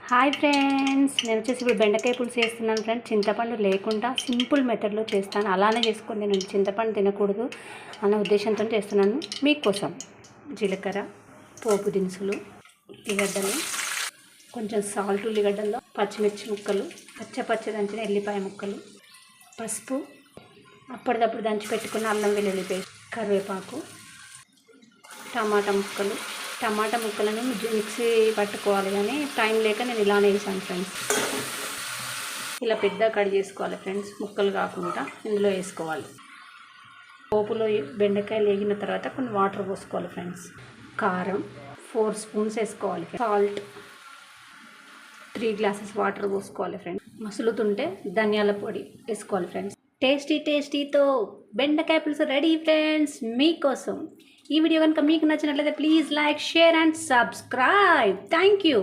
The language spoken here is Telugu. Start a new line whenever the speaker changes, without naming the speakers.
హాయ్ ఫ్రెండ్స్, నేను వచ్చేసి ఇప్పుడు బెండకాయ పులుసు చేస్తున్నాను ఫ్రెండ్స్. చింతపండు లేకుండా సింపుల్ మెథడ్లో చేస్తాను. అలానే చేసుకొని నేను చింతపండు తినకూడదు అన్న ఉద్దేశంతో చేస్తున్నాను. మీకోసం జీలకర్ర, పోపు దినుసులు, ఉల్లిగడ్డలు, కొంచెం సాల్ట్, ఉల్లిగడ్డల్లో పచ్చిమిర్చి ముక్కలు, పచ్చ దంచిన ఎల్లిపాయ ముక్కలు, పసుపు, అప్పటిదప్పుడు దంచి పెట్టుకున్న అల్లం వెల్లుల్లి పేస్ట్, కరివేపాకు, టమాటా ముక్కలు. టమాటా ముక్కలను మిక్సీ పట్టుకోవాలి, కానీ టైం లేక నేను ఇలానే వేసాను ఫ్రెండ్స్. ఇలా పెద్ద కట్ చేసుకోవాలి ఫ్రెండ్స్, ముక్కలు కాకుండా ఇందులో వేసుకోవాలి. పోపులో బెండకాయలు వేగిన తర్వాత కొన్ని వాటర్ పోసుకోవాలి ఫ్రెండ్స్. కారం 4 స్పూన్స్ వేసుకోవాలి. సాల్ట్ 3 గ్లాసెస్ వాటర్ పోసుకోవాలి ఫ్రెండ్స్. మసులుతుంటే ధనియాల పొడి వేసుకోవాలి ఫ్రెండ్స్. టేస్టీతో బెండకాయ పులుసు రెడీ ఫ్రెండ్స్ మీకోసం. ఈ వీడియో కనుక మీకు నచ్చినట్లయితే please like, share and subscribe. Thank you.